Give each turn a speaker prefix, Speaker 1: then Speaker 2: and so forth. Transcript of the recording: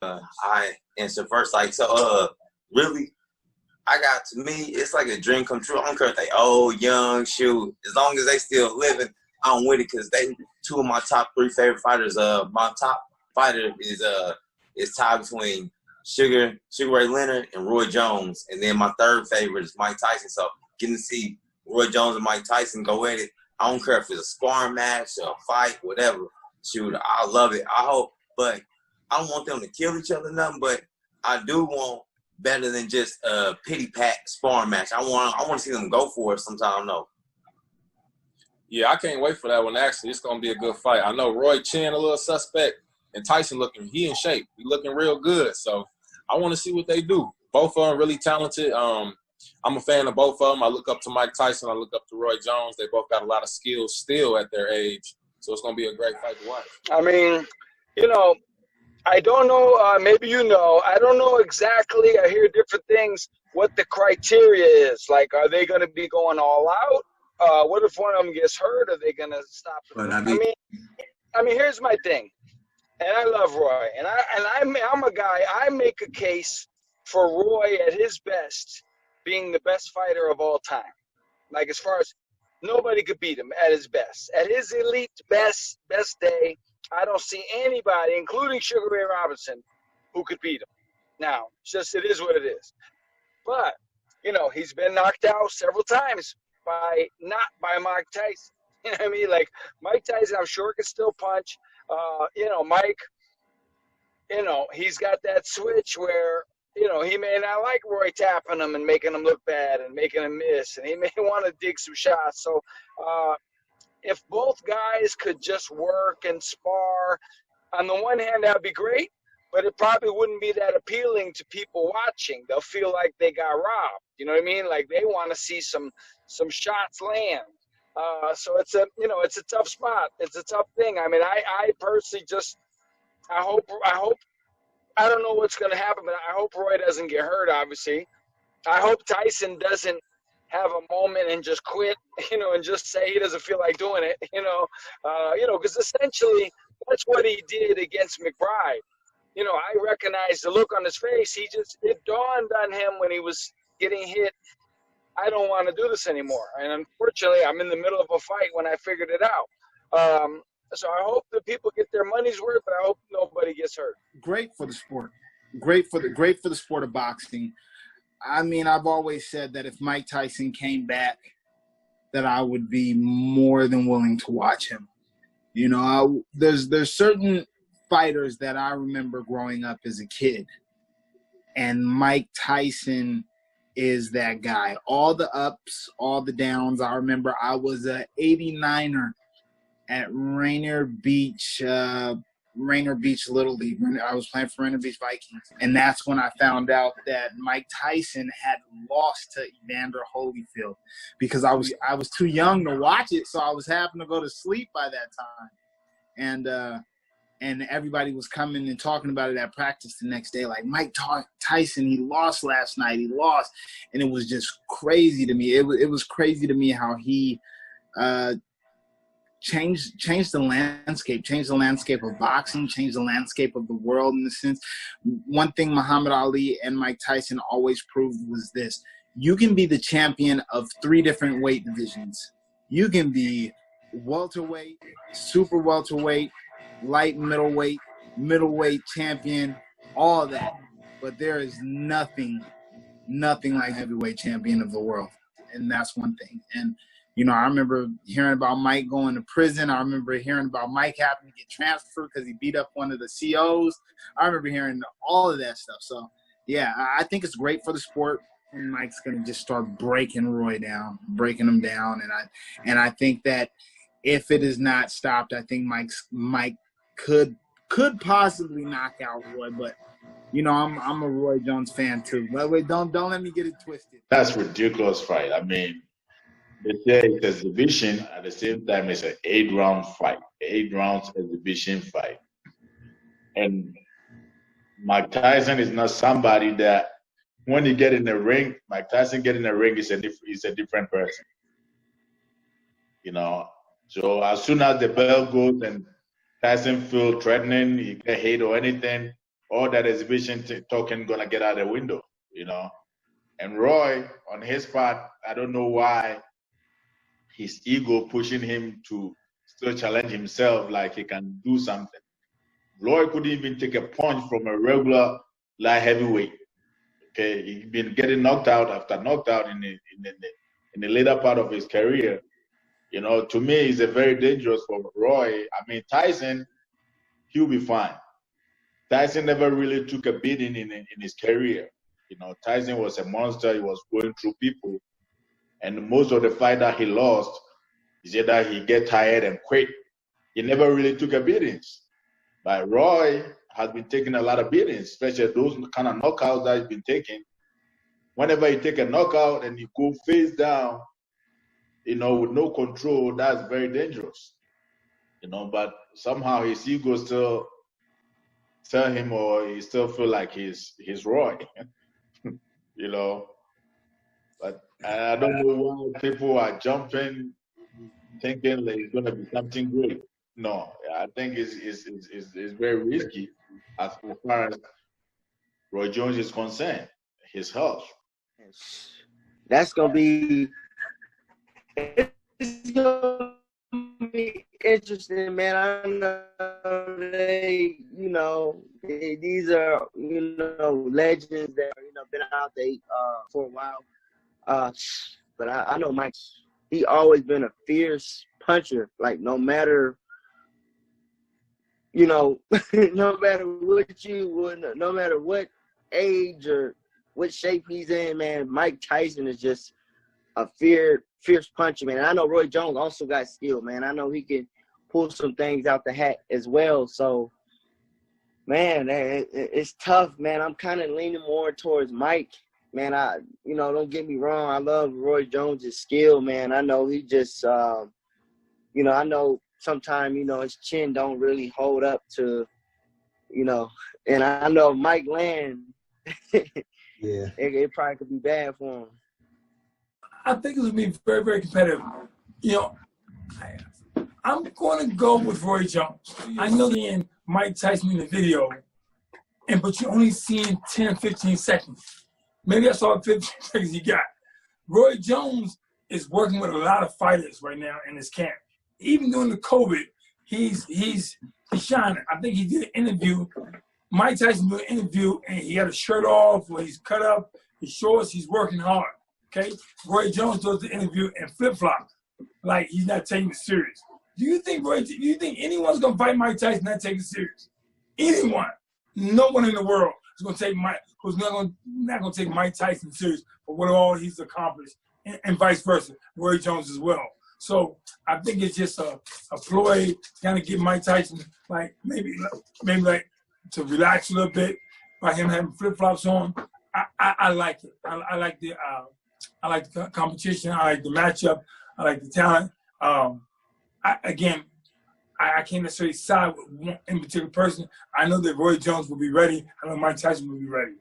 Speaker 1: I answer first. Like, so, really, to me, it's like a dream come true. I don't care if they old, young, shoot. As long as they still living, I'm with it because they two of my top 3 favorite fighters. My top fighter is tied between Sugar Ray Leonard and Roy Jones, and then my third favorite is Mike Tyson. So getting to see Roy Jones and Mike Tyson go at it, I don't care if it's a sparring match or a fight, whatever. Shoot, I love it. I hope, but I don't want them to kill each other, nothing. But I do want better than just a pity pack sparring match. I want to see them go for it sometime. No.
Speaker 2: Yeah, I can't wait for that one. Actually, it's gonna be a good fight. I know Roy Chin a little suspect, and Tyson he in shape. He looking real good. So I want to see what they do. Both of them really talented. I'm a fan of both of them. I look up to Mike Tyson. I look up to Roy Jones. They both got a lot of skills still at their age. So it's gonna be a great fight to watch.
Speaker 3: I mean, I don't know. Maybe I don't know exactly. I hear different things. What the criteria is? Like, are they going to be going all out? What if one of them gets hurt? Are they going to stop?
Speaker 4: But
Speaker 3: I mean, here's my thing, and I love Roy, and I'm a guy. I make a case for Roy at his best, being the best fighter of all time. Like, as far as nobody could beat him at his best, at his elite best day. I don't see anybody, including Sugar Ray Robinson, who could beat him. Now, it is what it is. But, he's been knocked out several times not by Mike Tyson. You know what I mean? Like, Mike Tyson, I'm sure, can still punch. Mike, he's got that switch where, he may not like Roy tapping him and making him look bad and making him miss. And he may want to dig some shots. So, if both guys could just work and spar, on the one hand, that would be great, but it probably wouldn't be that appealing to people watching. They'll feel like they got robbed. You know what I mean? Like, they want to see some shots land. So it's a tough spot. It's a tough thing. I mean, I personally I hope, I don't know what's going to happen, but I hope Roy doesn't get hurt, obviously. I hope Tyson doesn't have a moment and just quit, and just say he doesn't feel like doing it, because essentially that's what he did against McBride. I recognize the look on his face. It dawned on him when he was getting hit, I don't want to do this anymore. And unfortunately, I'm in the middle of a fight when I figured it out. So I hope that people get their money's worth, but I hope nobody gets hurt.
Speaker 4: Great for the sport. Great for the sport of boxing. I mean, I've always said that if Mike Tyson came back, that I would be more than willing to watch him. There's certain fighters that I remember growing up as a kid, and Mike Tyson is that guy. All the ups, all the downs. I remember I was a 89er at Rainier Beach Little League. I was playing for Rainier Beach Vikings. And that's when I found out that Mike Tyson had lost to Evander Holyfield because I was too young to watch it, so I was having to go to sleep by that time. And everybody was coming and talking about it at practice the next day, like, Mike Tyson, he lost last night. He lost. And it was just crazy to me. It was crazy to me how he changed the landscape of boxing, changed the landscape of the world in a sense. One thing Muhammad Ali and Mike Tyson always proved was this: you can be the champion of 3 different weight divisions. You can be welterweight, super welterweight, light middleweight champion, all that. But there is nothing like heavyweight champion of the world. And that's one thing. And I remember hearing about Mike going to prison. I remember hearing about Mike having to get transferred because he beat up one of the COs. I remember hearing all of that stuff. So, yeah, I think it's great for the sport. And Mike's going to just start breaking him down. And I think that if it is not stopped, I think Mike could possibly knock out Roy. But, I'm a Roy Jones fan too. But wait, don't let me get it twisted.
Speaker 5: That's a ridiculous fight. I mean, they say it's an exhibition. At the same time, it's an 8-round fight. 8 rounds exhibition fight. And Mike Tyson is not somebody that when you get in the ring, Mike Tyson get in the ring is a different person. So as soon as the bell goes and Tyson feels threatening, he get hit or anything, all that exhibition talking gonna get out the window, you know. And Roy, on his part, I don't know why his ego pushing him to still challenge himself like he can do something. Roy couldn't even take a punch from a regular light heavyweight. Okay, he's been getting knocked out after knocked out in the later part of his career. You know, to me, it's a very dangerous for Roy. I mean, Tyson, he'll be fine. Tyson never really took a beating in his career. You know, Tyson was a monster. He was going through people. And most of the fight that he lost is either he get tired and quit. He never really took a beatings. But Roy has been taking a lot of beatings, especially those kind of knockouts that he's been taking. Whenever you take a knockout and you go face down, you know, with no control, that's very dangerous. You know, but somehow his ego still tell him, or he still feel like he's Roy. You know. But I don't know why people are jumping, thinking that it's gonna be something great. No, I think it's very risky as far as Roy Jones is concerned. His health.
Speaker 6: That's gonna be. It's gonna be interesting, man. I know these are legends that been out there for a while. But I know Mike. He always been a fierce puncher. Like no matter no matter no matter what age or what shape he's in, man, Mike Tyson is just a fierce puncher, man. And I know Roy Jones also got skill, man. I know he can pull some things out the hat as well. So, man, it's tough, man. I'm kind of leaning more towards Mike. Man, don't get me wrong. I love Roy Jones' skill, man. I know he just, I know sometimes, his chin don't really hold up to, and I know Mike Land,
Speaker 7: yeah,
Speaker 6: it probably could be bad for him.
Speaker 8: I think it's going to be very, very competitive. I'm going to go with Roy Jones. I know seeing Mike Tyson in the video, but you're only seeing 10, 15 seconds. Maybe I saw 15 seconds he got. Roy Jones is working with a lot of fighters right now in his camp. Even during the COVID, he's shining. I think he did an interview. Mike Tyson did an interview, and he had a shirt off, where he's cut up, his shorts, he's working hard. Okay? Roy Jones does the interview in flip-flops, like he's not taking it serious. Do you think anyone's gonna fight Mike Tyson not take it serious? Anyone? No one in the world is gonna take who's not gonna take Mike Tyson serious for what all he's accomplished, and vice versa, Roy Jones as well. So I think it's just a ploy to kind of get Mike Tyson like maybe like to relax a little bit by him having flip-flops on. I like it. I like the competition. I like the matchup. I like the talent. I can't necessarily side with one in particular person. I know that Roy Jones will be ready. I know Mike Tyson will be ready.